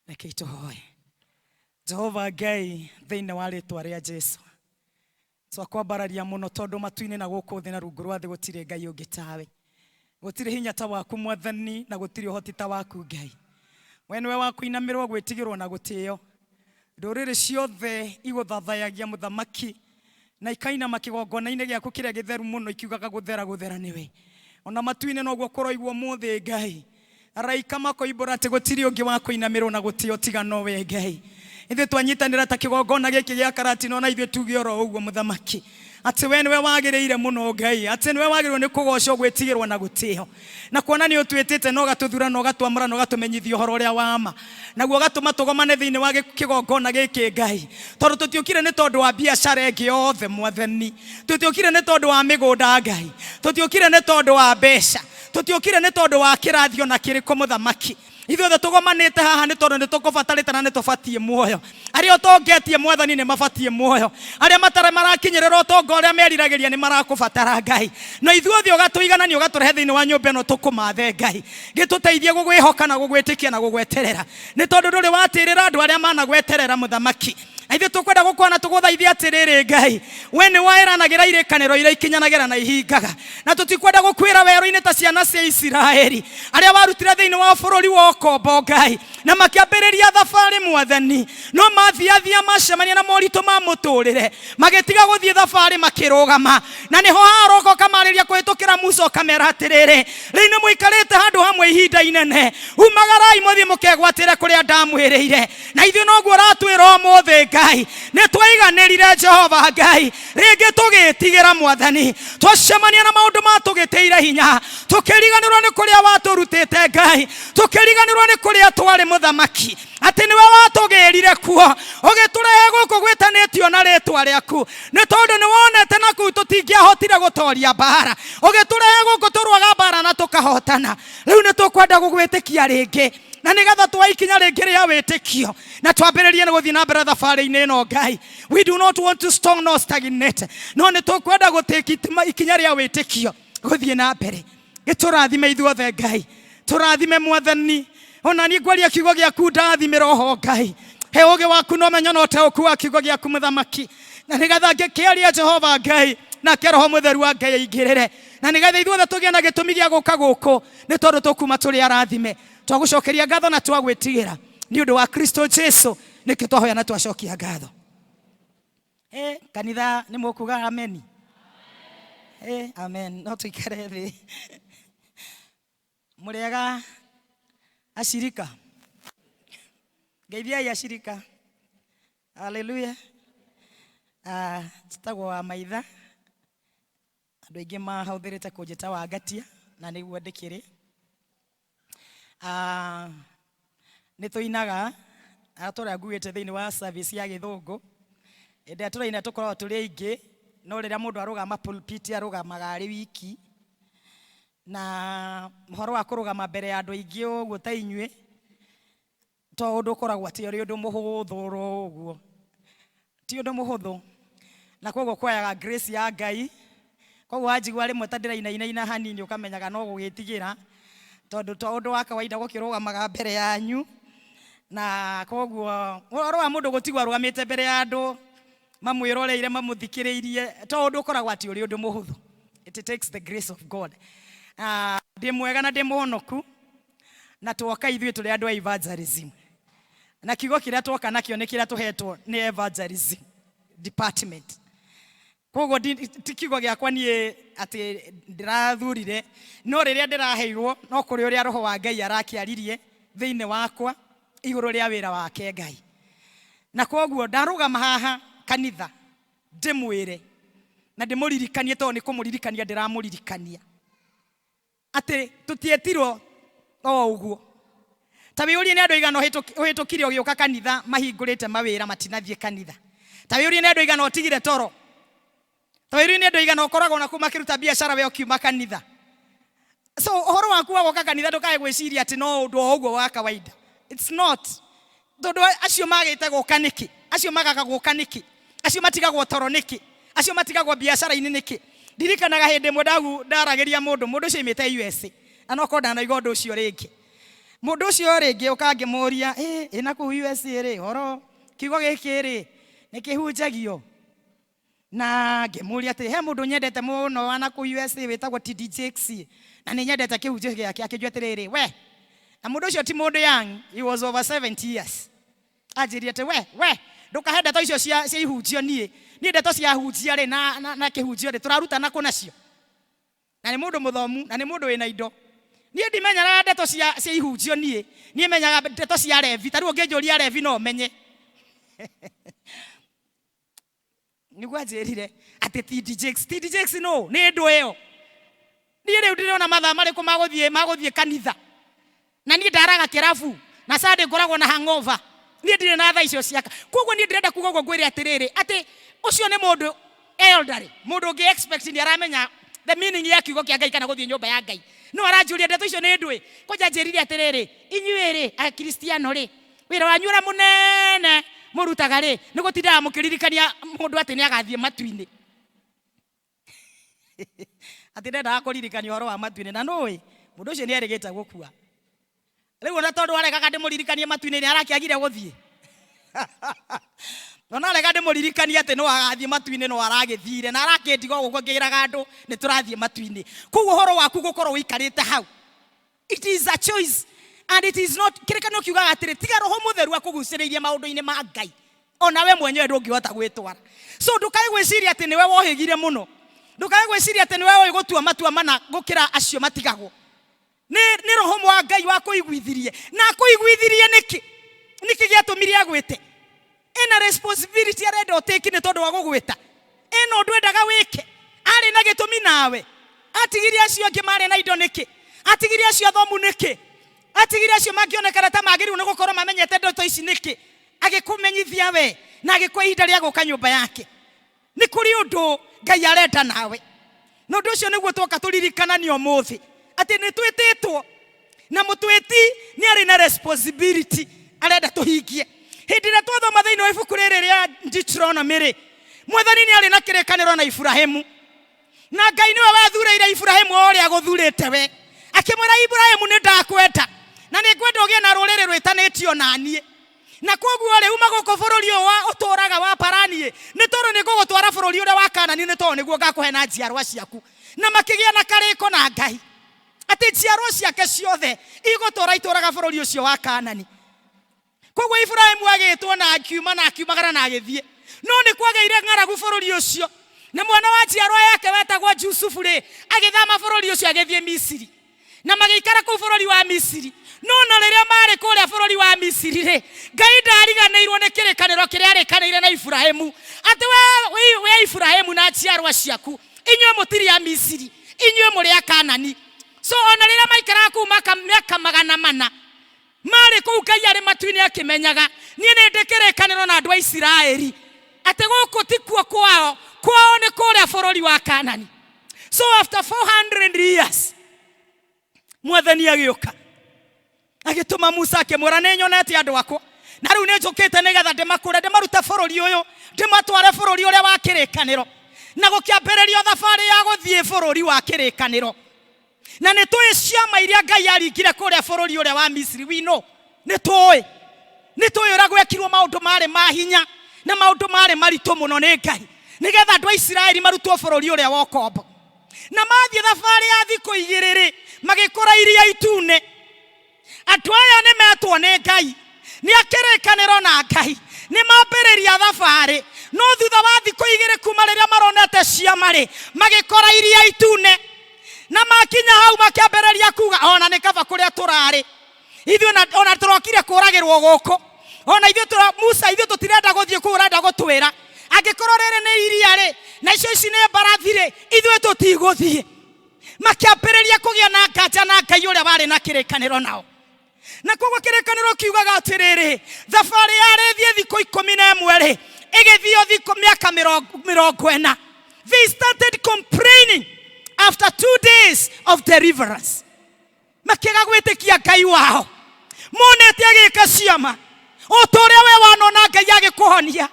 Reke ituhoe. Jehova Ngai thĩinĩ wa rĩĩtwa rĩa Jesu, twakwambararia mũno tondũ matu-inĩ na gũkũ thĩ na rungu rwa thĩ gũtirĩ Ngai ũngĩ tawe. Gũtirĩ hinya ta waku Mwathani, na gũtirĩ ũhoti ta waku Ngai. We nĩwe wa kũinamĩrwo, gwĩtigĩrwo na gũtĩĩo. Ndũrĩrĩ ciothe igũthathayagia mũthamaki, na ikainama kĩgongona-inĩ gĩaku kĩrĩa gĩtheru mũno ikiugaga gũthera nĩwe. Ona matu-inĩ noguo kũroigwo mũthĩ Ngai. Araika makoimbũra atĩ gũtirĩ ũngĩ wa kũinamĩrwo na gũtĩĩo tiga nowe Ngai. Ithuĩ twanyitanĩra ta kĩgongona gĩkĩ gĩa karatino na ithuĩ tuge oro ũguo mũthamaki. Atĩ we nĩwe wagĩrĩire mũno Ngai. Atĩ nĩwe wagĩrĩirwo nĩ kũgocwo, gwĩtigĩrwo na gũtĩĩo. Na kuona nĩ ũtwĩtĩte na ũgatũthura na ũgatwamũra na ũgatũmenyithia ũhoro ũrĩa wa ma. Naguo ũgatũma tũgomane thĩinĩ wa kĩgongona gĩkĩ Ngai. Tondũ tũtiũkire nĩ tondũ wa biacara ĩngĩ yothe Mwathani. Tũtiũkire nĩ tondũ wa mĩgũnda Ngai. Tũtiũkire nĩ tondũ wa mbeca. Tũtiũkire nĩ tondũ wa kĩrathio na kĩrĩkũ mũthamaki. Ithuothe tũgomanĩte haha nĩ tondũ nĩ tũkũbatarĩte na nĩ tũbatiĩ muoyo. Arĩa ũtongetie Mwathani nĩ mabatiĩ muoyo. Arĩa matarĩ marakinyĩrĩra ũtonga ũrĩa meriragĩria nĩ marakũbatara Ngai. Na ithuothe ũgatũiganania ũgatũrehe thĩinĩ wa nyũmba ĩno tũkũmathe Ngai. Gĩtũteithie gũgwĩhoka na gũgwĩtĩkia na gũgweterera. Nĩ tondũ ndũrĩ watĩrĩra andũ arĩa managweterera mũthamaki. Ithuĩ tũkwenda gũkwana tũgũthaithia atĩrĩrĩ Ngai. We nĩ waĩranagĩra irĩkanĩro iria ikinyanagĩra na ihingaga. Na tũtikwenda gũkwĩra werũ-inĩ ta ciana cia Isiraeli arĩa warutire thĩinĩ wa bũrũri wa ũkombo Ngai, na makĩambĩrĩria thabarĩ Mwathani, no mathiathia macemania na moritũ ma mũtũrĩre, magĩtiga gũthiĩ thabarĩ makĩrũgama. Na nĩho haroka ũkamarĩria kũhĩtũkĩra Musa ũkamera atĩrĩrĩ, rĩu nĩ mũikarĩte handũ hamwe ihinda inene, umagarai mũthiĩ mũkegwatĩre kũrĩa ndamwĩrĩire. Na ithuĩ noguo ũratwĩra ũmũthĩ Ngai, nĩ twaiganĩrire Jehova Ngai, rĩngĩ tũgĩtigĩra Mwathani, twacemania na maũndũ matũgĩtĩire hinya, tũkĩriganĩrwo nĩ kũrĩa watũrutĩte Ngai, tũkĩriganĩrwo nĩ kũrĩa twarĩ mũthamaki, atĩ nĩwe watũgĩrire kuo ũgĩtũrehe gũkũ gwĩtanĩtio na rĩĩtwa rĩaku. Nĩ tondũ nĩ wonete na kũu tũtingĩahotire gũtoria mbara, ũgĩtũrehe gũkũ tũrũaga mbara na tũkahotana. Rĩu nĩ tũkwenda gũgwĩtĩkia rĩngĩ, na nĩgetha twaikinya rĩngĩ rĩa wĩtĩkio na twambĩrĩrie na gũthiĩ na mbere thabarĩ-inĩ ĩno Ngai. We do not want to stop nor stagnate, no nĩ tũkwenda gũtĩkia ikinya rĩa wĩtĩkio gũthiĩ na mbere. Gĩtũrathime ithuothe Ngai, tũrathime Mwathani. Ona niĩ ngwaria kiugo gĩaku ndathimĩra oho Ngai. He ũgĩ waku na ũmenyo na ũtaũku wa kiugo gĩaku mũthamaki, na nĩgetha ngĩkĩaria Jehova Ngai, nake Roho Mũtheru wa Ngai aingĩrĩre, na nĩgetha ithuothe tũgĩe na gĩtũmi gĩa gũka gũkũ, nĩ tondũ tũkuma tũrĩ arathime. Twagũcokeria ngatho na twagwĩtigĩra nĩ ũndũ wa Kristo Jesu, nĩkĩ twahoya na twacokia ngatho. Kanitha nĩ mũkuga amen? Amen. No tũikare thĩ. Mũrĩega ashirika? Ngeithiai ashirika. Hallelujah. Njĩtagwo wa maitha. Andũ aingĩ mahũthĩrĩte kũnjĩta wa Ngatia, na nĩguo ndĩkĩrĩ. Nĩ tũinaga tũrĩa nguĩte thĩinĩ wa service ya Gĩthũngũ. Hĩndĩ ĩrĩa tũraina tũkoragwo tũrĩ aingĩ, no rĩrĩa mũndũ arũgama pulpit arũgamaga arĩ wiki. Na mũhoro wa kũrũgama mbere ya andũ aingĩ ũguo ta inyuĩ, to ũndũ ũkoragwo atĩ ũrĩ ũndũ mũhũthũ ũguo. Ti ũndũ mũhũthũ. Na koguo kuoyaga grace ya Ngai. Koguo wanjigua rĩmwe ta ndĩrainaina hanini ũkamenyaga no gũgĩtigĩra, tondũ to ũndũ wa kawaida gũkĩrũgamaga mbere yanyu. Na koguo ũhoro wa mũndũ gũtigwo arũgamĩte mbere ya andũ mamwĩroreire mamũthikĩrĩirie, to ũndũ ũkoragwo atĩ ũrĩ ũndũ mũhũthũ. It takes the grace of God. Ndĩ mwega na ndĩ mũhonoku, na tuoka ithuĩ tũrĩ andũ a evangelism. Na kiugo kĩrĩa tuoka nakĩo nĩ kĩrĩa tũhetwo nĩ evangelism department. Koguo ti kiugo gĩakwa niĩ atĩ ndĩrathurire, no rĩrĩa ndĩraheirwo no kũrĩ ũrĩa Roho wa Ngai arakĩaririe thĩinĩ wakwa igũrũ rĩa wĩra wake Ngai. Na koguo ndarũgama haha kanitha ndĩmwĩre na ndĩmũririkanie, tondũ nĩ kũmũririkania ndĩramũririkania atĩ tũtietirwo o ũguo. Ta wĩũrie nĩ andũ aigana ũhĩtũkire ũgĩũka kanitha mahingũrĩte mawĩra matinathiĩ kanitha. Ta wĩũrie nĩ andũ aigana ũtigire toro. Ta wĩũrie nĩ andũ aigana ũkoragwo na kuma kĩruta biacara we ũkiuma kanitha. So ũhoro waku wa gũka kanitha ndũkae gwĩciria atĩ no ũndũ o ũguo wa kawaida. It's not. Tondũ acio magĩte gũka nĩkĩ? Acio magaga gũka nĩkĩ? Acio matigagwo toro nĩkĩ? Acio matigagwo biacara-inĩ nĩkĩ? Ndirikanaga hĩndĩ ĩmwe ndaragĩria mũndũ ũcio oimĩte USA, na no korwo ndanaigua ũndũ ũcio rĩngĩ. Mundu ucio ringi ukangimuria ina ku USA ri horo kiugo giki ri nikihunjagio na ngimuria ati he mundu nyendete muno ana ku USA witagwo TDJX na ni nyendete kihunjio giake akijua atiriri we na mundu ucio ti mundu young, he was over 70 years. Ajirie ati we ndukahe ndeto icio cia ihunjio ni ndeto cia hunjia ri na kihunjio ri turaruta na kunacio na ni mundu muthomu na ni mundu wina indo. Nie ndimenyaga ndeto cia ihunjio nie menyaga ndeto cia revi tari ungenjuria revi no menye niguo njirire ati TDJX no ni ndu iyo nie riu ndirona mathaa mariku maguthie kanitha na nie ndaraga kirabu na Sunday ngoragwo na hangover nie ndire na thaa icio ciaka koguo nie ndirenda kuga uguo ngwire atiriri ati ucio ni mundu elderly mundu ungi expect ni aramenya the meaning ya kiugo kia Ngai kana guthie nyumba ya Ngai no aranjuria ndeto icio ni ndui koja njirire atiriri inyuiri a Kristiano ri wira wanyu ra munene murutaga ri ni gutinda mukiririkania mundu ati ni agathie matuini ati ndenda akuririkania horo wa matuini na noi mundu ucio ni erigita gukua riu ona tondu arekaga ndimuririkanie matuini ni arakiagire guthie Nona rega ndimuririkania ati no agathie matuini no aragithire na arakendigo guko ngiraga andu ni turathie matuini kugo horo waku gukorwo wikarite hau. It is a choice and it is not kirekano kiugaga atiri tiga roho mutheru akuguciririe maundu-ini ma Ngai ona we mwenyewe ndungihota gwitwara. So ndukai gwiciria ati niwe wohigire muno, ndukai gwiciria ati niwe oi gutua matua mana gukira acio matigagwo. Ni roho mwa Ngai wa kuiguithirie na kuiguithirie niki giatumirie agwite ena responsibility arenda uteki ni tondu wa gugwita eno ndwendaga wike ari na gitumi nawe atigiria acio angi mari na indo niki atigiria acio thomu niki atigiria acio mangionekana ta magiriu ni gukorwo mamenyete ndoto ici niki agikumenyithia we na agikwihinda ria guka nyumba yake ni kuri undu Ngai arenda nawe no ndu ucio niguo twoka turirikana umuthi ati ni twititwo na mutwiti ni ari na responsibility arenda tuhingie. Hindi na twathoma thiini wa ibuku riri ria Deuteronomy mwathani ni ari na kirekaniro na Ibrahimu na Ngai niwe wathureire Ibrahimu ori aguthurite we akimwira Ibrahimu ni ndakwenda na ni ngwenda ugie na ruriri rwitanitio na nie na koguo ri uma guko bururi wa uturaga wa paranie ni toru ni gugutwara bururi ure wa Kanani ni toru niguo ngakuhe na njiarwa ciaku na makigia na kariko na Ngai ati njiarwa ciake ciothe igutura ituraga bururi ucio wa Kanani. Koguo Ibrahimu agitwo na akiumagara na agithie no ni kwageire ng'aragu bururi ucio na mwana wa njiarwa yake wetagwo Jusufu ri agithama bururi ucio agithie Misiri na magikara ku bururi wa Misiri no na riria mari kuria bururi wa Misiri ri Ngai ndariganirwo ni kirekaniro kiria arikanire na Ibrahimu ati we Ibrahimu na njiarwa ciaku inywe mutiri ya Misiri inywe muri ya Kanani. So ona riria maikara ku miaka 400 mari ku Ngai ari matuini akimenyaga nie ni ndikirekaniro na andu a Isiraeli ati guku tikuo kwao ni kuria bururi wa Kanani. So after 400 years mwathani agioka agituma Musa akimwira ni nyonete andu akwa na riu ni njukite nigetha ndimakure ndimaruta bururi uyu ndimatware bururi uria wa kirekaniro na gukiambiririo thabari ya guthie bururi wa kirekaniro na ni tuwe ciama iria Ngai aringire kuria bururi uria wa Misiri wino ni tuwe ura gwekirwo maundu mari mahinya na maundu mari maritu muno ni Ngai nigetha andu a Isiraeli marutwo bururi uria wa ukombo na mathie thabari ya thiko 2 magikora iria itune andu aya ni metwo ni Ngai ni akirekaniro na Ngai ni mambiriria thabari no thutha wa thiko 2 kuma riria maronete ciama ri magikora iria itune na makinya hau makiambiriria kuga ona ni kaba kuria turari ithu ona turokire kuragirwo guku ona ithu Musa ithu tutirenda guthie kuranda gutwira angikorwo riri ni iria ri na icio ici ni mbarathi ri ithu tutiguthie makiambiriria kugia na nganja na Ngai uria bari na kirekaniro nao na koguo kirekaniro kiugaga atiriri thabari yarithie thiko 11 ri igithio thiko miaka 40 they started complaining after 2 days of deliverance makiga gwitikia Ngai wao monete agika ciama otoria we wanona Ngai agikuhonia.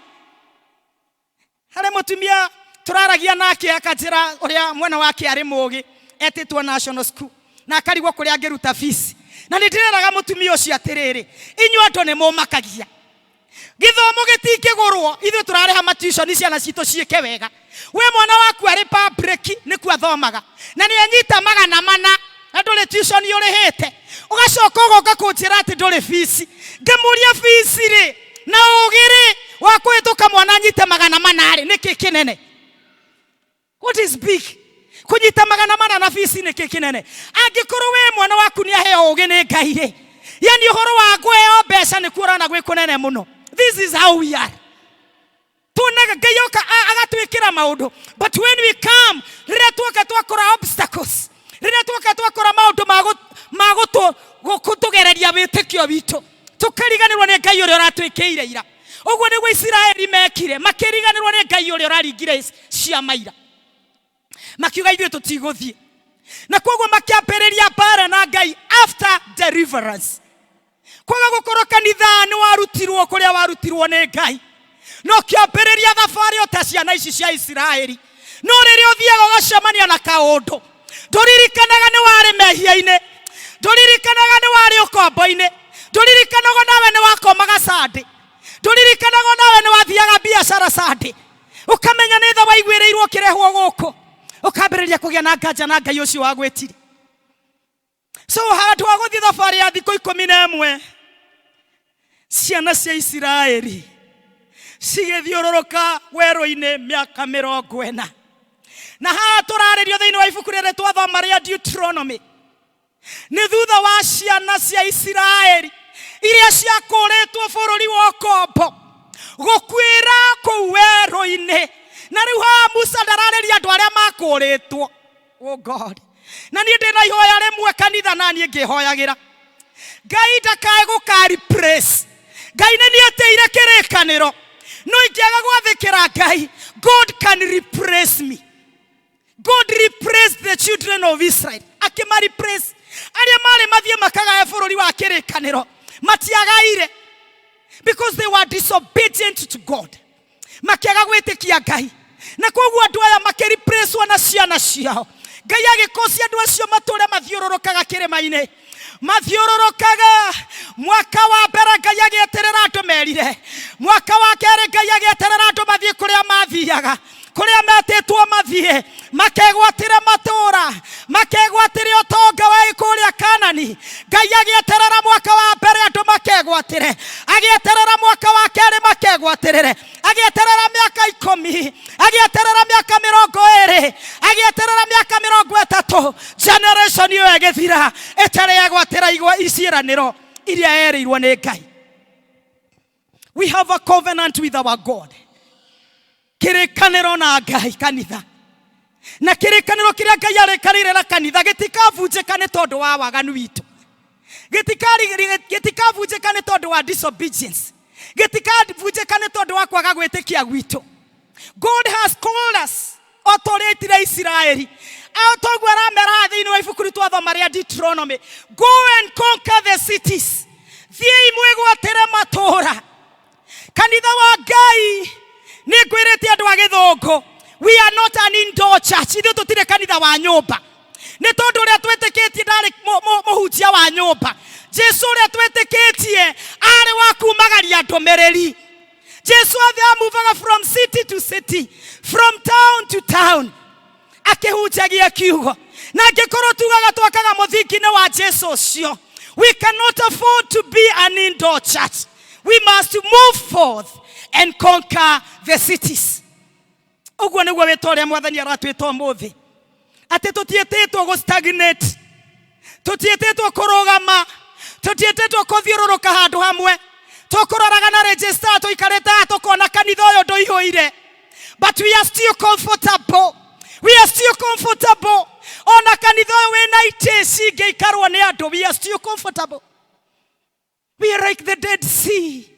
Hare mutumia turaragia nake akajira uria mwana wake ari mugi etitwo national school na akarigwo kuria angiruta fees na ndireraga mutumia ucio atiriri inyu andu ni mumakagia githomo gitingigurwo ithu turareha matuition ciana citu ciike wega we mwana waku ari public ni kwa thomaga na ni anyita magana mana na nduri tuition urihite ugacoka ugoka kunjira ati nduri fees ngemuria fees ri na ugiri wa kwituka mwana anyite magana mana ri niki kinene? What is big? Kunyita magana mana na fees niki kinene? Angikuru we mwana waku ni aheo ugi ni Ngai ri yani uhoro wa gweo mbeca ni kurana gwi kunene muno. This is how we are. Tunaga gayoka agatwikira maundu, but when we come rira tuoka twakora obstacles, rira tuoka twakora maundu magutu gukutugereria witikio witu, tukariganirwo ni Ngai uria uratwikiire ira. Uguo niguo Israeli mekire, makiriganirwo ni Ngai uria uraringire ciama ira, makiuga ithuĩ tũtigũthiĩ, na koguo makiambĩrĩria mbara na Ngai after deliverance. Kwaga gukorwo kanitha ni warutirwo kuria warutirwo ni Ngai, no kiambĩrĩria thabarĩ o ta ciana ici cia Israeli, no rĩrĩa ũthiaga ũgacemania na kaũndũ ndũririkanaga nĩ warĩ mehia-inĩ, ndũririkanaga nĩ warĩ ũkombo-inĩ, ndũririkanaga nawe nĩ wakomaga Sunday, ndũririkanaga nawe nĩ wathiaga biacara Sunday, ukamenya nĩ tha waiguĩrĩirwo kĩrehwo gũkũ, ũkambĩrĩria kũgĩa na nganja na Ngai ũcio wagwĩtire. So handũ ha gũthiĩ thabarĩ ya thikũ 11 ciana cia Israeli cigĩthiũrũrũka werũ-inĩ mĩaka 40. Na haha tũrarĩrio thĩinĩ wa ibuku rĩrĩ twathoma rĩa Deuteronomy nĩ thutha wa ciana cia Israeli iria ciakũrĩtwo bũrũri wa ũkombo gũkuĩra kũu werũ-inĩ. Na rĩu haha Musa ndararĩria andũ arĩa makũrĩtwo. Oh God. Na niĩ ndĩna ihoya rĩmwe kanitha na niĩ ngĩhoyagĩra Ngai ndakae gũka replace. Ngai nĩ nĩetĩire kĩrĩkanĩro, no ingĩaga gwathĩkĩra Ngai, God can replace me. God replaced the children of Israel. Akĩma replace arĩa marĩ mathiĩ makagae bũrũri wa kĩrĩkanĩro matiagaire because they were disobedient to God, makĩaga gwĩtĩkia Ngai. Na koguo andũ aya makĩreplacewo na ciana ciao. Ngai agĩkocia andũ acio matũũre mathiũrũrũkaga kĩrĩma-inĩ, mathiũrũrũkaga. Mwaka wa mbere Ngai agĩeterera andũ merire, mwaka wa kerĩ Ngai agĩeterera andũ mathiĩ kũrĩa mathiaga, kũrĩa metĩtwo mathiĩ, makegwatĩre matũũra, makegwatĩre ũtonga wa kũrĩa Kanani. Ngai agĩeterera mwaka wa mbere andũ makegwatĩre, agĩeterera mwaka wa kerĩ makegwatĩrĩre, agĩeterera mĩaka 10, agĩeterera mĩaka 20, agĩeterera mĩaka 30. Generation ĩyo ĩgĩthira ĩtarĩ yagwatĩra iciĩranĩro iria yerĩirwo nĩ Ngai. We have a covenant with our God. Kĩrĩkanĩro na Ngai kanitha, na kĩrĩkanĩro kĩrĩa Ngai arĩkanĩire na kanitha gĩtikabunjĩka nĩ tondũ wa waganu witũ, gĩtikabunjĩka nĩ tondũ wa disobedience, gĩtikabunjĩka nĩ tondũ wa kwaga gwĩtĩkia gwitũ. God has called us o ta ũrĩa aitire Israeli, o ta ũguo aramera thĩinĩ wa ibuku twathoma rĩa Deuteronomy, go and conquer the cities. Thiĩi mwĩgwatĩre matũũra. Kanitha wa Ngai nĩ ngwĩrĩte andũ a gĩthũngũ, we are not an indoor church. Ithuĩ tũtirĩ kanitha wa nyũmba, nĩ tondũ ũrĩa twĩtĩkĩtie ndarĩ mũhunjia wa nyũmba. Jesu ũrĩa twĩtĩkĩtie arĩ wa kumagaria ndũmĩrĩri. Jesu athiamuvaga from city to city, from town to town, akĩhunjagia kiugo. Na angĩkorwo tugaga twakaga mũthingi-inĩ wa Jesu ũcio, we cannot afford to be an indoor church. We must move forth and conquer the cities. Uguo nĩguo wĩtwo ũrĩa Mwathani aratwĩta ũmũthĩ, atĩ tũtiĩtĩtwo gũstagnate, tũtiĩtĩtwo kũrũgama, tũtiĩtĩtwo kũthiũrũrũka handũ hamwe, tũkũroraga na register tũikarĩte haha tũkona kanitha ũyũ ndũihũire. But we are still comfortable. We are still comfortable. Ona kanitha ũyũ wĩna itĩ cingĩikarwo nĩ andũ, we are still comfortable. We are like the Dead Sea.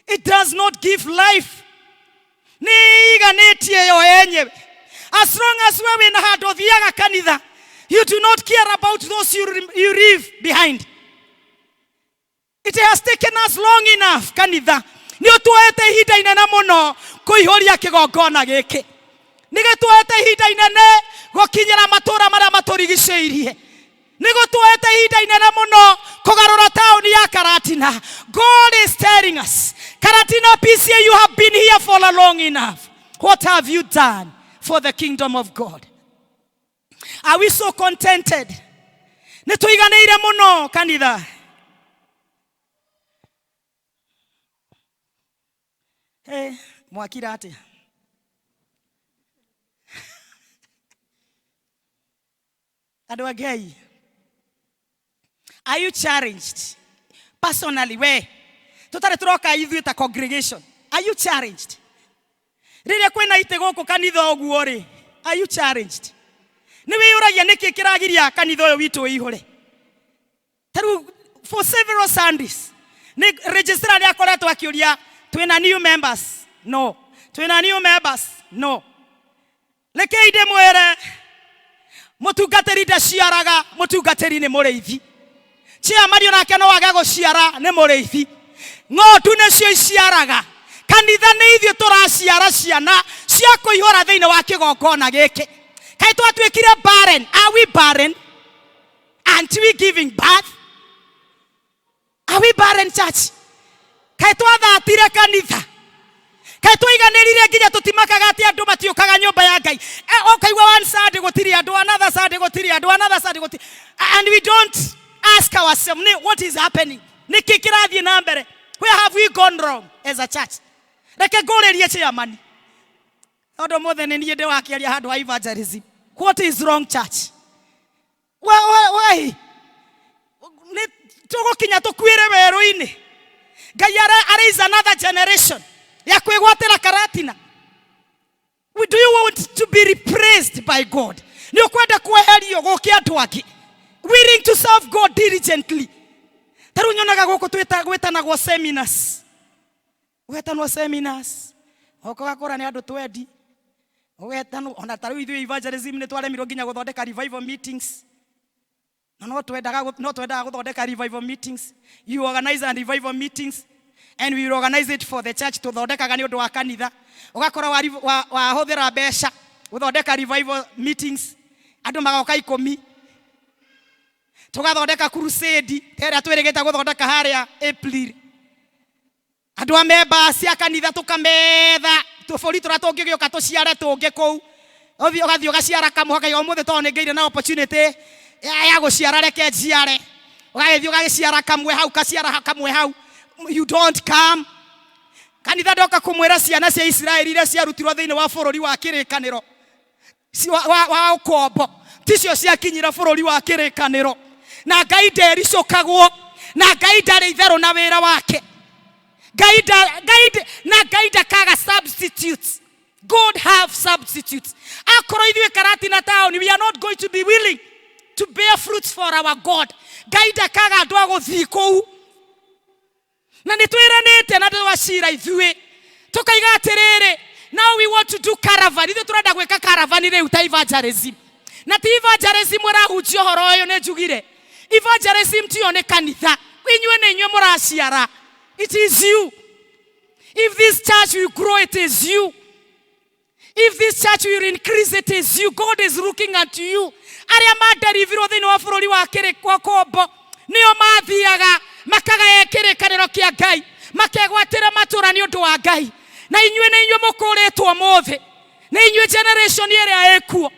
It does not give life. Niganĩtie yo yenyewe. As long as wewe wĩna handũ thiaga kanitha, you do not care about those you leave behind. It has taken us long enough kanitha. Nĩ ũtuoete ihinda inene mũno kũihũria kĩgongona gĩkĩ. Nĩ gĩtuoete ihinda inene gũkinyĩra matũũra marĩa matũrigicĩirie. Nĩ gũtuoete ihinda inene mũno kugarura tauni ya Karatina. God is telling us, Karatina PCA, you have been here for long enough. What have you done for the kingdom of God? Are we so contented? Nituiganeire muno kanitha. Hey, mwakira atia. Adwagei. Are you challenged? Personally, where? Tutare turoka ithuĩ ta congregation. Are you challenged? Rĩrĩa kwĩna ite gũkũ kanitha ũguo rĩ, are you challenged? Nĩ wĩyũragia nĩkĩ kĩragiria kanitha ũyũ witũ wĩihũre? Taru for several Sundays. Nĩ registrar nĩ akoretwo akĩũria, twĩna new members? No. Twĩna new members? No. Rekei ndĩmwĩre, mũtungatĩri ndaciaraga, mũtungatĩri nĩ mũrĩithi. Chairman onake no wage gũciara nĩ mũrĩithi. Ng'ondu nĩcio iciaraga. Kanitha nĩ ithuĩ tũraciara ciana cia kũihũra thĩinĩ wa kĩgongona gĩkĩ. Kaĩ twatuĩkire barren? Are we barren? Aren't we giving birth? Are we barren, church? Kaĩ twathatire kanitha? Kaĩ tũiganĩrire nginya tũtimakaga atĩ andũ matiũkaga nyũmba ya Ngai? Okaigua one Sunday gũtirĩ andũ, another Sunday gũtirĩ andũ, another Sunday gũtirĩ. And we don't ask ourselves, what is happening? Nĩkĩ kĩrathiĩ na mbere? Where have we gone wrong as a church? Reke ngũrĩrie chairman. Ũndũ mũthĩ nĩ niĩ ndĩwakĩaria handũ wa evangelism. What is wrong, church? Why? Nĩ tũgũkinya tũkuĩre werũ-inĩ. Ngai raise another generation ya kwĩgwatĩra Karatina. Do you want to be replaced by God? Nĩ ũkwenda kweherio gũkĩ andũ angĩ, willing to serve God diligently. Taru nyonaga gũkũ gwĩtanagwo seminars. Gwĩtanwo seminars. Ũkagakora nĩ andũ 20. Gwĩtanwo ona taru ithuĩ evangelism nĩ twaremirwo nginya gũthondeka revival meetings. No twendaga gũthondeka revival meetings. You organize a revival meetings and we will organize it for the church. Tũthondekaga nĩ ũndũ wa kanitha. Ũgakora wahũthĩra mbeca gũthondeka revival meetings. Andũ magoka 10. Tugathondeka crusade ĩrĩa twĩrĩgĩte gũthondeka harĩa April. Andũ a members cia kanitha tũkametha tũbũri tũrĩa tũngĩgĩũka tũciare tũngĩ kũu. Ũgathiĩ ũgaciara kamwe kaigua ũmũthĩ tondũ nĩ ngĩire na opportunity ya gũciara reke njiare. Ũgagĩthiĩ ũgagĩciara kamwe hau, kaciara kamwe hau. You don't come. Kanitha ndoka kũmwĩra ciana cia Israeli iria ciarutirwo thĩinĩ wa bũrũri wa kĩrĩkanĩro wa ũkombo, ticio ciakinyire bũrũri wa kĩrĩkanĩro. Na Ngai ndericũkagwo, na Ngai ndarĩ itherũ na wĩra wake. Ngai ndakaga substitutes. God have substitutes. Akorwo ithuĩ Karatina town, we are not going to be willing to bear fruits for our God. Ngai ndakaga andũ a gũthiĩ kũu. Na nĩ twĩranĩte na ndĩwacira ithuĩ. Tũkaiga atĩrĩrĩ, now we want to do caravan. Ithuĩ tũrenda gwĩka caravan rĩu ta evangelism. Na ti evangelism ũrahunjia ũhoro ũyũ nĩ njugire. Evangelism tiyo nĩ kanitha. Inyuĩ nĩ inyuĩ mũraciara. It is you. If this church will grow, it is you. If this church will increase, it is you. God is looking at you. Arĩa manderivirwo thĩinĩ wa bũrũri wa kĩrĩkombo nĩo mathiaga makagaya kĩrĩkanĩro kĩa Ngai, makegwatĩra matũra nĩ ũndũ wa Ngai. Na inyuĩ nĩ inyuĩ mũkũrĩtwo mũthĩ. Nĩ inyuĩ generation ĩrĩa ĩkuo.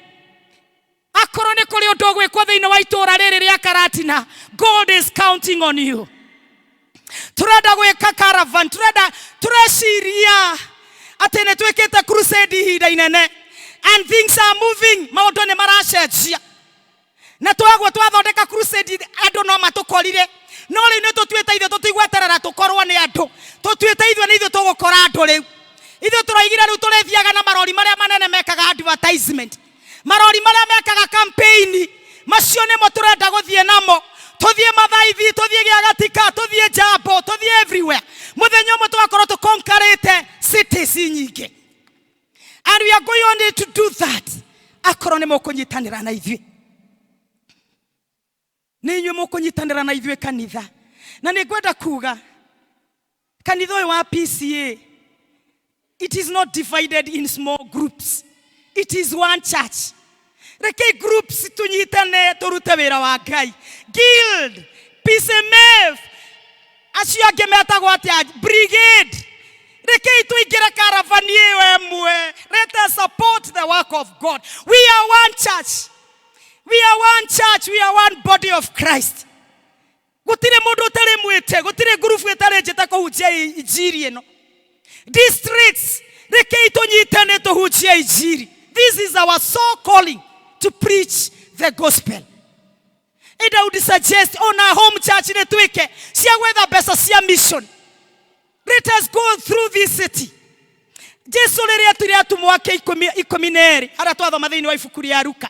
Akorwo nĩ kũrĩ ũndũ ũgwĩkwo thĩinĩ wa itũra rĩrĩ rĩa Karatina, God is counting on you. Turenda gwĩka caravan, tureciria atĩ nĩ twĩkĩte crusade ihinda inene, and things are moving, maũndũ nĩ maracenjia. Na twathondeka crusade andũ no matũkorire, no rĩu nĩ tũtuĩte ithuĩ tũtigweterera tũkorwo nĩ andũ, tũtuĩte ithuĩ nĩ ithuĩ tũgũkora andũ rĩu. Ithuĩ tũroigire rĩu tũrĩthiaga na marori marĩa manene mekaga advertisement, marori marĩa mekaga campaign, macio nĩmo tũrenda gũthiĩ namo. Tũthiĩ Mathaithi, tũthiĩ Gĩagatika, tũthiĩ Jambo, tũthiĩ everywhere. Mũthenya ũmwe tũgakorwo tũkonkarĩte cities nyingĩ. And we are going on to do that. Akorwo nĩ mũkũnyitanĩra na ithuĩ. Nĩ inyuĩ mũkũnyitanĩra na ithuĩ kanitha. Na nĩ ngwenda kuga, kanitha ũyũ wa PCA, it is not divided in small groups. It is one church. Reke groups tunyitane turute wĩra wa Ngai. Guild PCMF acio angĩ metagwo atĩa brigade. Rekei tuingĩre karavani ĩyo ĩmwe. Let us support the work of God. We are one church. We are one church. We are one body of Christ. Gutire mundu utari mwite, gutire group itari njita kuhunjia injiri ino. Districts, rekei tunyitane tuhunjia injiri. This is our sole calling, to preach the gospel. And I would suggest on our home church in Twike, cia gwetha mbeca cia mission. Let us go through this city. Jesu rĩrĩa tũrĩ atumwo ake 12 arĩa twathoma thĩinĩ wa ibuku rĩa Luka.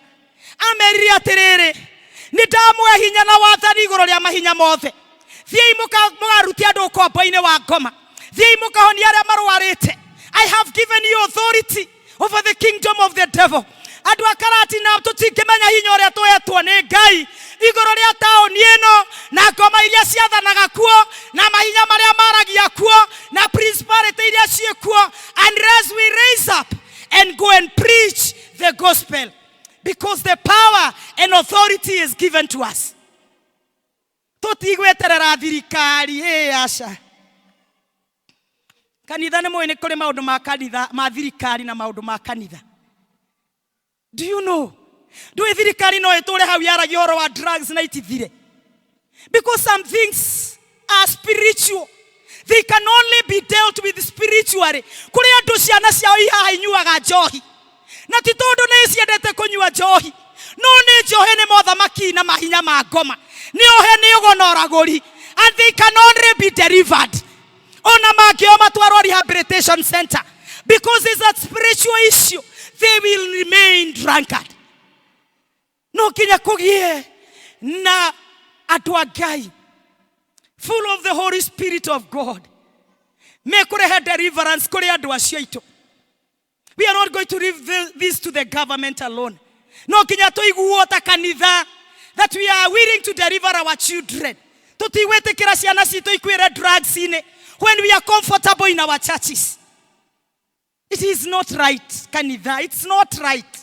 Amerire atĩrĩrĩ, nĩ ndamũhe hinya na wathani igũrũ rĩa mahinya mothe. Thiĩi mũkarutie andũ ũkombo-inĩ wa ngoma. Thiĩi mũkahonia arĩa marũarĩte. I have given you authority over the kingdom of the devil. Andũ akarati na tũtingĩmenya hinya ũrĩa tũhetwo nĩ Ngai igũrũ rĩa taũni ĩno na ngoma iria ciathanaga kuo na mahinya marĩa maragia kuo na principality iria ciĩ kuo, unless we raise up and go and preach the gospel, because the power and authority is given to us. Tũtigweterera thirikari aca. Kanitha nĩ mũĩ nĩ kũrĩ maũndũ ma kanitha ma thirikari na maũndũ ma kanitha. Do you know? Do you think I know it all how we are your drugs night? Because some things are spiritual. They can only be dealt with spiritually. Kuria dosiana sia iha inyuaga johi. Na titodo ne siedete kunyua johi. No ne johe ne mothamaki na mahinya ma ngoma. Ne ohe ne ogonora gori. And they can only be delivered. Ona magioma twaro rehabilitation center. Because it's a spiritual issue. They will remain drunkard. No kinya kugie na atuagai, full of the Holy Spirit of God. Me kurehe deliverance kuri andu acio aitu. We are not going to leave this to the government alone. No kinya tuiguo ta kanitha that we are willing to deliver our children. Tutiwetekera ciana citu ikwire drugs ine when we are comfortable in our churches. It is not right, kanitha. It's not right.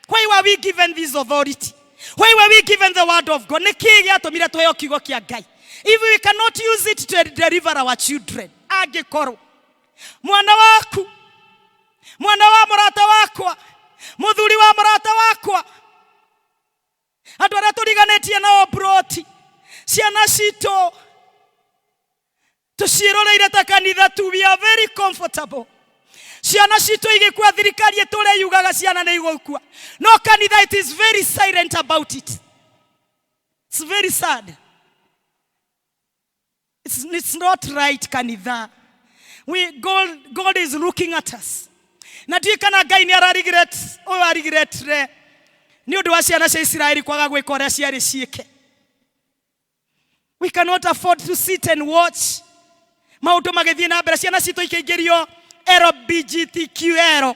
Why were we given this authority? Why were we given the word of God? If we cannot use it to deliver our children, agekoro. Mwana waku, mwana wa murata wakwa, muthuri wa murata wakwa. Andu aria turiganetie nao broti. Ciana cito. Tuciroreire ta kanitha tu, we are very comfortable. Ciana cito igikua thirikari etore yugaga ciana ne igokua. No kanitha, it is very silent about it. It's very sad. It's not right, kanitha. God is looking at us. Na dikana Ngai ni ara regret, o regret re. Ni undu wa ciana cia Israeli kwaga gwika uria ciari ciike. We cannot afford to sit and watch maundu magithie na mbere. Ciana cito ikeingirio LGBTQ.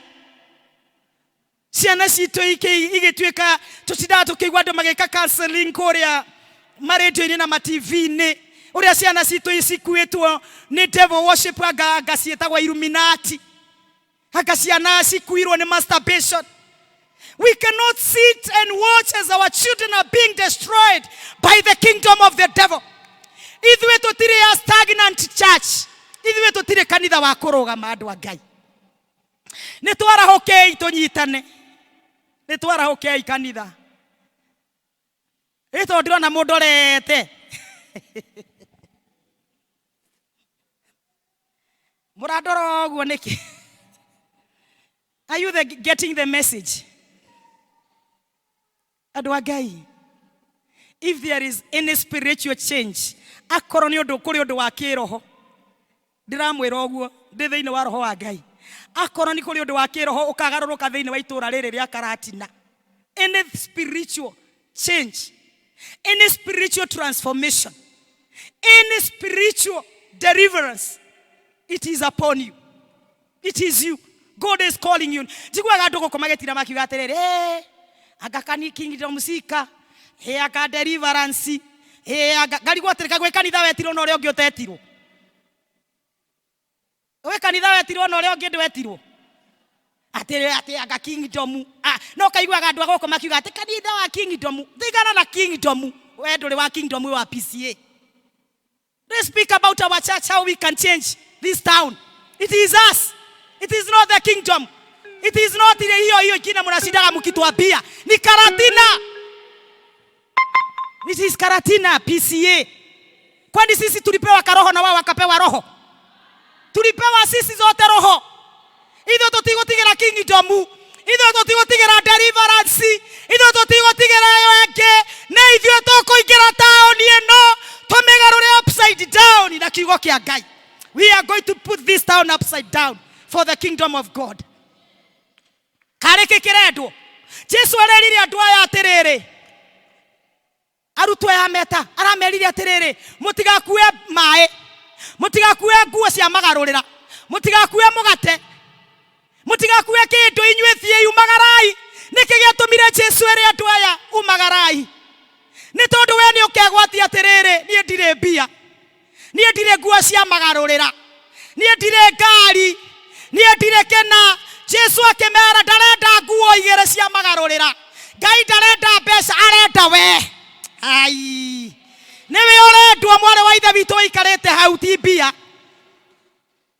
Ciana cito igituika tutinda tukigwa andu magika counseling kuria maredio-ini na TV-ini. Uria ciana cito isikuitwo ni devil worship agacietagwo Illuminati. Agaciana cikuirwo ni masturbation. We cannot sit and watch as our children are being destroyed by the kingdom of the devil. Ithuĩ tũtirĩ a stagnant church. Ithuĩ tũtirĩ kanitha wa kũrũgama andũ a Ngai. Nĩ twarahũkei tũnyitane. Nĩ twarahũkei kanitha. Ĩtwo ndĩrona mũndũ orete. Mũrandora ũguo nĩkĩ? Are you getting the message? Andũ a Ngai, if there is any spiritual change, akorwo nĩ ũndũ kũrĩ ũndũ wa kĩroho, ndiramwĩra ũguo ndĩ thĩinĩ wa roho wa Ngai. Akorwo nĩ kũrĩ ũndũ wa kĩroho ũkagarũrũka thĩinĩ wa itũũra rĩrĩ rĩa Karatina. Any spiritual change, any spiritual transformation, any spiritual deliverance, it is upon you. It is you. God is calling you. Jigwaga andũ gũkũ magĩtira makiuga atĩrĩrĩ, aga kani kingdom sika, aga deliverance, aga garigwo atĩrĩ gwĩ kanitha wetirwo na ũrĩa ũngĩ ũtetirwo. We kanitha wetirwo na ũrĩa ũngĩ ndwetirwo. Atĩrĩ aga kingdom. No kaiguaga andũ gũkũ makiuga atĩ kanitha wa kingdom, thigara na kingdom. We ndũrĩ wa kingdom wa PCA. Let's speak about our church, how we can change this town. It is us. It is not the kingdom. It is not ile hiyo kina mnashindaga mkituambia. Ni Karatina. This is Karatina PCA. Kwani sisi tulipewa karoho na wao wakapewa roho? Tulipewa sisi zote roho. Itho tutigotigera kingdom. Itho tutigotigera deliverance. Itho tutigotigera yoke. Na ithuĩ tũkũingĩra taoni ĩno tũmĩgarũre upside down na kiugo kĩa Ngai. We are going to put this town upside down for the kingdom of God. Kareke kirendwo. Jesu arerire andũ aya atiriri. Arutwo ya meta aramerire atiriri, mutigakue mae, mutigakue nguo cia magarurira, mutigakue mugate, mutigakue kindu inyue thie yumagarai. Niki giatumire Jesu ere andũ aya umagarai. Ni tondu we ni ukegwatia atiriri, nie ndire mbia, nie ndire nguo cia magarurira, nie ndire ngari, nie ndire kena. Jesu akemera ndarenda nguo igere cia magarurira. Ngai ndarenda mbeca, arenda we. Ai. Niwe urendwo mware wa ithe witu ikarete hau ti mbia.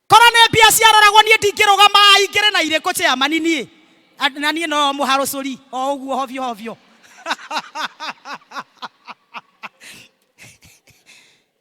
Korane mbia ciaroragwo nie ndingirugama ingire na ireko cia manini. Na nie no muharocuri o uguo hovyo hovyo.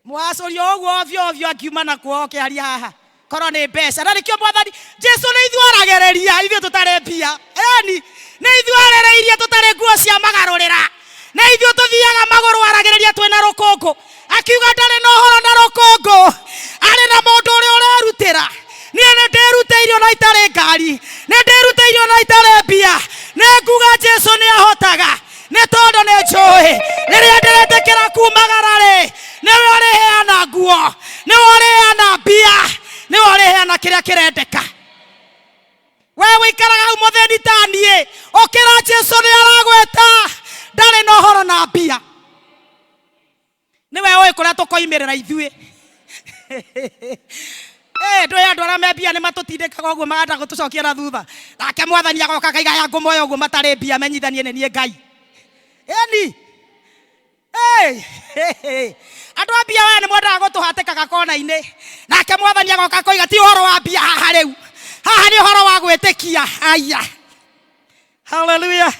Muharocuri o uguo hovyo hovyo akiuma na kuoke ari haha. Korone mbeca na nikio mwathani Jesu ni ithuaragereria ithuĩ tutare mbia. Eni ni ithuarereirie tutare nguo cia magarurira. Na ithuĩ tuthiaga maguru aragereria twena rukongo. Akiuga ndare no horo na rukongo. Ari na mundu uri urerutira. Nie ne nderuteirio na itare ngari. Ne nderuteirio na itare mbia. Ne nguga Jesu ni ahotaga. Ne tondu ne njui. Riria ndiretekera kumagarare. Niwe uriheana nguo. Niwe uriheana mbia. Ni oreheana kiria kirendeka. Wewe ikaraga hau mutheni tanie okira Jesu ni aragweta ndare no horo na mbia. Ni wewe kuria tukoimirira ithuĩ. Ndwe andu ara membia ni matutindikaga uguo maganda gutucokia na thutha. Nake mwathani agoka kaiga ya ngumoyo uguo matari mbia menyithanie ni nie Ngai. Eni. Andu ambia we ni mwendaga gutuhatikaga kona-ini. Nake mwathani agoka koiga ti horo wa mbia haha riu. Haha ni horo wa gwitikia. Aya. Hallelujah.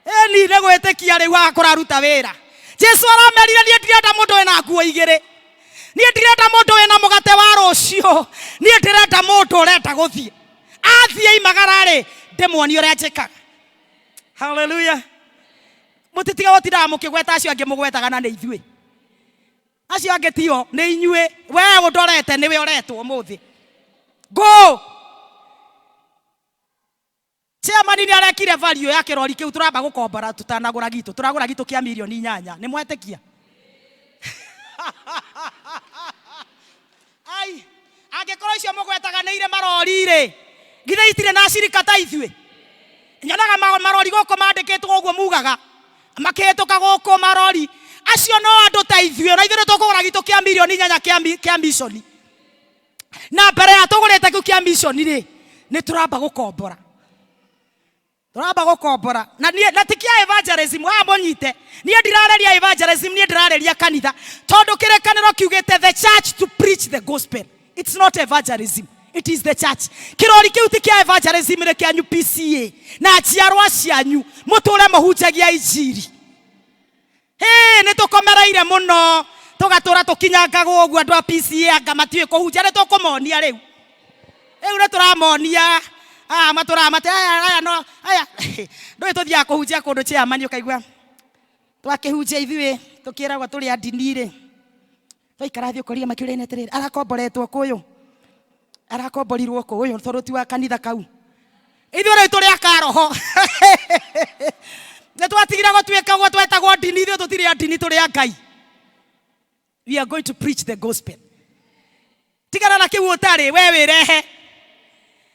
Eni ne gwitikia riu akuraruta wira. Jesu aramerire nie ndirenda mundu wena nguo igire. Nie ndirenda mundu wena mugate wa rucio. Nie ndirenda mundu urenda guthie. Athie imagarare ndemwoni uria njikaga. Hallelujah. Mutitiga gutira mukigweta acio ange mugwetaga na ni ithuĩ. Acio ange tio ni inyue. We undorete niwe uretwo muthi. Go. Chairman ni arekire value ya kirori kiu turamba gukombora tutanagura gitu. Turagura gitu kia milioni 8. Ni mwetekia. Ai, angekorwo icio mugwetaga ni ire marori ri. Githe itire na shirika ta ithuĩ. Nyonaga marori goko mandikitwo uguo mugaga. Makehituka guku marori. Acio no andu ta ithuĩ. Na ithuĩ tukugura gitu kia milioni 8 kia mission. Na mbere ya tugurite kiu kia mission ri ni turamba gukombora. Turamba gukombora. Na tikia evangelism wa monyite. Nie ndirareria evangelism, nie ndirareria kanitha. Tondu kirekaniro kiugite the church to preach the gospel. It's not evangelism. It is the church. Kirori kiu tikia evangelism re kia PCA. Na ciarwa cianyu muture muhunjagia injiri. Ni tukomereire muno. Tugatura tukinyangagwo uguo andu a PCA anga matiwe kuhunjia ni tukumonia riu. Riu ni turamonia. Matura mate aya no aya. Ndoi tuthia kuhunjia kundu chairman ukaigua. Twakihunjia ithuĩ tukiragwo turi andini ri. Twaikara thio koria makiurene atiriri arakomboretwo kuyu. Arakomborirwo kuyu tondu ti wa kanitha kau. Ithuĩ ri turi akaroho. Ne twatigira gutweka gwo twetagwo ndini ithuĩ tutiri andini turi a Ngai. We are going to preach the gospel. Tigana na kiu utari we wirehe.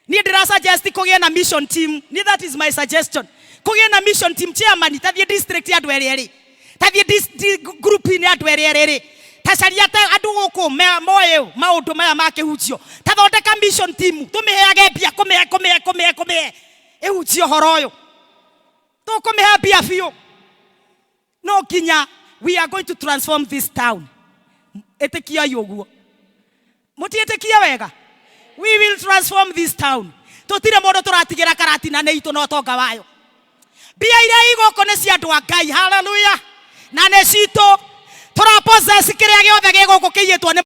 Ni ndira suggest kugie na mission team. Ni that is my suggestion. Kugie na mission team chairman tathie district ya ndwere ri. Tathie group ni andu eri. Tacaria ta andu guku moyo maundu maya makihunjio. Tathondeka mission team. Tumiheage mbia kume. Ehunjio horo uyu. Tukumihe mbia biu. No kinya we are going to transform this town. etikia yoguo mutietekia wega. We will transform this town. Totire modo turatigira karatina ne itu no tonga wayo. Bia ira igoko ne cia andu a Ngai. Hallelujah. Na ne cito turapossess kiria giothe gigoko kiyetwo ne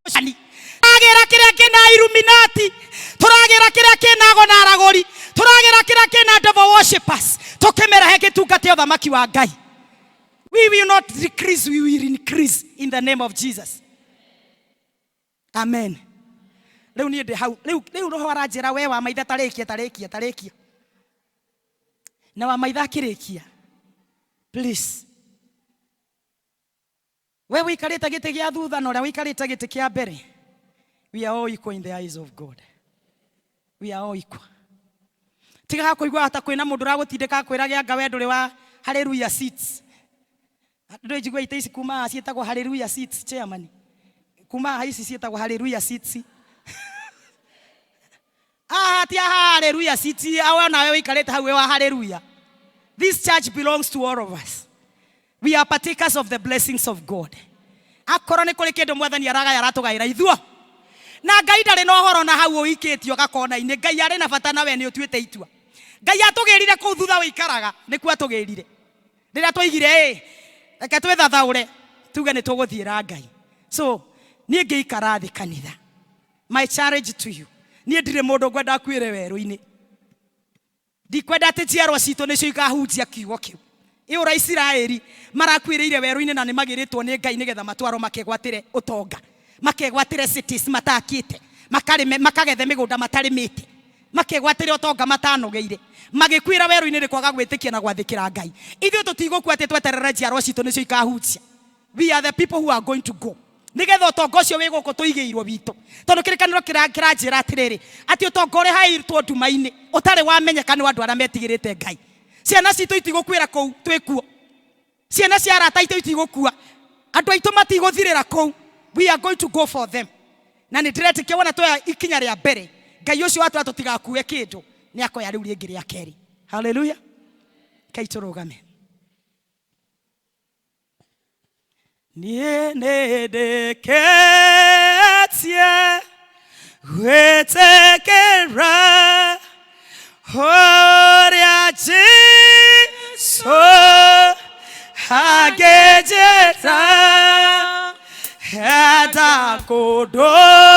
moshani. Turagira kiria kina Illuminati, turagira kiria kina gona aragori, turagira kiria kina devil worshippers. Tokemera heke tungate othamaki wa Ngai. We will not decrease, we will increase in the name of Jesus. Amen. Leo ni hau leo roho aranjira we wa maitha tarikia na wa maitha kirikia. Please, we wikarite giti gia thutha na uria wikarite giti kia mbere, we are all equal in the eyes of God. We are all equal. Tiga kuigua hata kwina mundu ragutindika kwira gia ngawe nduri wa hallelujah seats. Ndio jigwa itaisi kuma cietagwo hallelujah seats chairman. Kuma haisi cietagwo hallelujah seats. Tia hallelujah seats awe nawe wikarite hau wa hallelujah. This church belongs to all of us. We are partakers of the blessings of God. Akoro ni kuri kindu mwathani araga yaratugaira ithuo. Na Ngai ndari no horo na hau uikitio gakona ine. Ngai ari na bata nawe ni utuite itua. Ngai atugirire ku thutha wikaraga niku atugirire. Rira twaigire reke twithathaure tuge ni tuguthiira Ngai. So nie ngiikara thi kanitha. My challenge to you, nie ndire mundu ngwenda kwire weru-ini. Ndikwenda ati njiarwa citu nicio ikahunjia kiugo kiu. Iura Isiraeli marakwiriire weru-ini na ni magiritwo ni Ngai nigetha matwaro makegwatire utonga, makegwatire cities matakite, makagethe migunda matarimite, makegwatire utonga matanogeire, magikwira weru-ini ni kwaga gwitikia na gwathikira Ngai. Ithuĩ tutigũkua ati tweterere njiarwa citu nicio ikahunjia. We are the people who are going to go. Nigetha utonga ucio wi guku tuigiirwo witu. Tondu kirikaniro kiranjira atiriri ati utonga uri hairtwo nduma-ini utari wamenyeka ni andu aria metigirite Ngai. Ciana citu itigũkwĩra kũu twĩkuo. Ciana cia arata itu itigũkua. Andu aitu matigũthirĩra kũu. We are going to go for them. Na nĩ ndĩretĩkia wona twoya ikinya rĩa mbere, Ngai ũcio watu tũtigakue kĩndũ nĩ akoya rĩu rĩngĩ rĩa kerĩ. Hallelujah. Kai tũrũgame. Niĩ nĩndĩkĩtie gwĩtĩkĩra ũrĩa Jesũ angĩnjĩta enda kũndũma.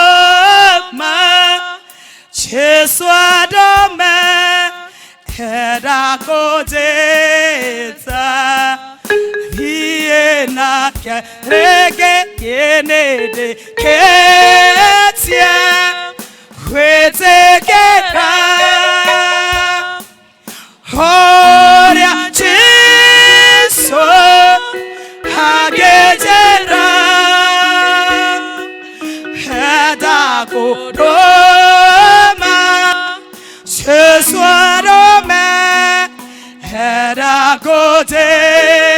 Jesũ andũme enda kũnjĩta thiĩ nake rĩngĩ. Nĩndĩkĩtie gwĩtĩkĩra ũrĩa Jesũ angĩnjĩra enda kũndũma. Jesũ andũme enda kũnjĩta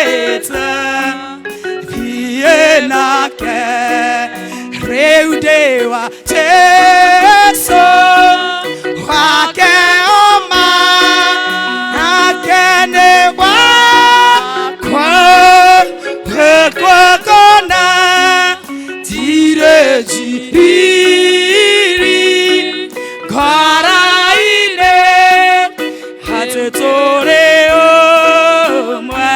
thiĩ nake rĩu ndĩ wa Jesũ wake oma nake nĩ wakwa kwakona ndirĩ njiriri ngoro-inĩ atĩ tũrĩ ũmwe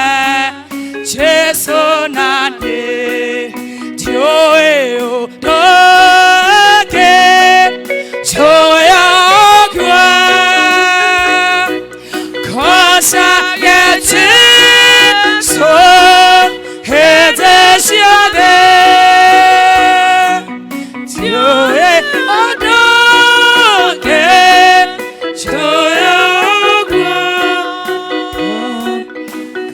Jesũ na niĩ ndiũĩ ũndũ ũngĩ njũĩ ũguo 'cause I get Jesũ hĩndĩ ciothe ndiũĩ ũndũ ũngĩ njũĩ ũguo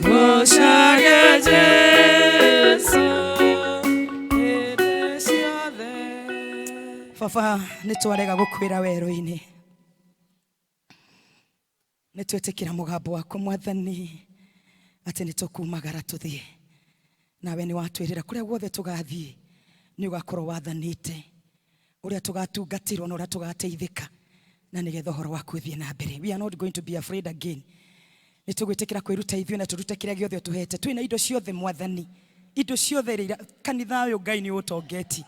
'cause I get Jesũ hĩndĩ ciothe. Baba nĩ twarega gũkwĩra werũ-inĩ, nĩ twĩtĩkĩra mũgambo waku Mwathani atĩ nĩ tũkumagara tũthiĩ. Nawe nĩ watwĩrĩra kũrĩa guothe tũgathiĩ nĩ ũgakorwo wathanĩte ũrĩa tũgatungatĩrwo na ũrĩa tũgateithĩka na nĩgetha ũhoro waku ũthiĩ na mbere. We are not going to be afraid again. Nĩ tũgwĩtĩkĩra kwĩruta ithuĩ na tũrute kĩrĩa gĩothe ũtũhete. Twĩna indo ciothe Mwathani indo ciothe iria kanitha uyu Ngai ni utongeti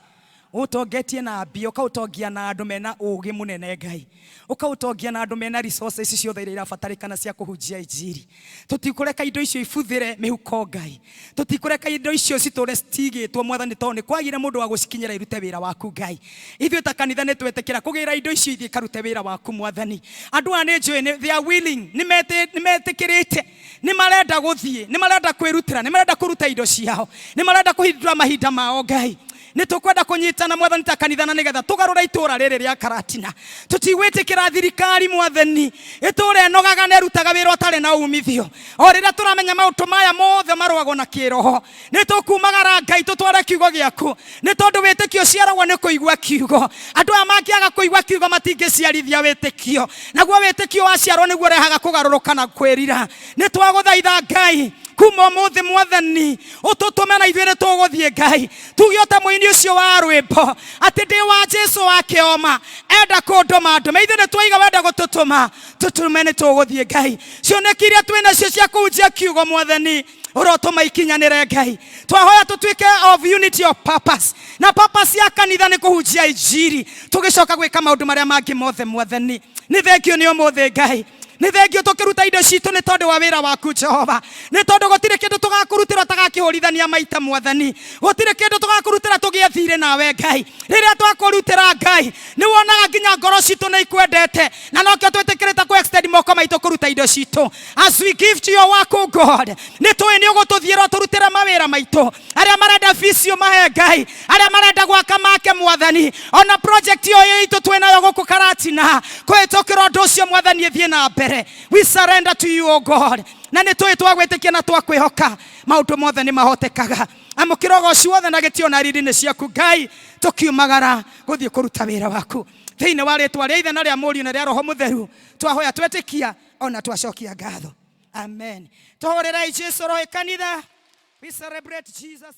utongetie na mbia ukautongia na andu mena ugi munene Ngai ukautongia na andu mena resources ciothe iria irabatarikana cia kuhunjia injiri tutikureka indo icio ibuthire mihuko Ngai tutikureka indo icio citure stigitwo Mwathani tone kwagire mundu wa gucikinyira irute wira waku Ngai ithuĩ ta kanitha ni twetekera kugira indo icio ithie karute wira waku Mwathani andu ane njui they are willing ni metikirite ni marenda guthie ni marenda kwirutira ni marenda kuruta indo ciao ni marenda kuhindura mahinda mao Ngai ni tukwenda kunyitana Mwathani ta kanitha na nigetha tugarura itura riri ria Karatina tutigwitikira thirikari Mwathani itura enogaga nerutaga wira utari na umithio o rira turamenya maundu maya mothe marwago na kiroho ni tukumagara Ngai tutware kiugo giaku ni tondu witikio ciaragwo ni kuigua kiugo andu amangiaga kuigua kiugo matingiciarithia witikio naguo witikio waciarwo niguo rehaga kugaruruka na kwirira ni twaguthaitha Ngai kuma muthi Mwathani ututume na ithuĩ tuguthie Ngai tuge ta muini ucio wa rwimbo ati ndi wa Jesu wa kioma enda kunduma ndume ithuĩ ni twaiga wenda gututuma tutume ni tuguthie Ngai cionekiria twina cio cia kunjia kiugo Mwathani urotuma ikinyanire Ngai twahoya tutuike of unity of purpose na purpose ya kanitha ni kuhunjia injiri tugicoka gwika maundu maria mangi mothe Mwathani ni thengio ni umuthi Ngai ni thengio tukiruta indo citu ni tondu wa wira waku Jehova ni tondu gutire kindu tugakurutira tagakihorithania maita Mwathani gutire kindu tugakurutira tugie thire nawe Ngai riria twakurutira Ngai ni wonaga nginya ngoro citu ni ikwendete na nokio twetikirite ku extend moko maitu kuruta indo citu as we give to your work oh God ni tui ni ugututhiira turutira mawira maitu aria marenda visio mahe Ngai aria marenda gwaka make Mwathani ona project yo yitu twinayo guku Karatina kwitokira undu ucio Mwathani ithie na mbere we surrender to you oh God na ni tui twagwitikia na twakwihoka maundu mothe ni mahotekaga amukirogo ucio wothe na gitio na riri ni ciaku Ngai tukiumagara guthie kuruta wira waku thiini wa ritwa ria Ithe na ria Mũriũ na ria Roho Mutheru twahoya twetikia ona twacokia ngatho amen tuhurirai Jesu roho kanitha we celebrate Jesus.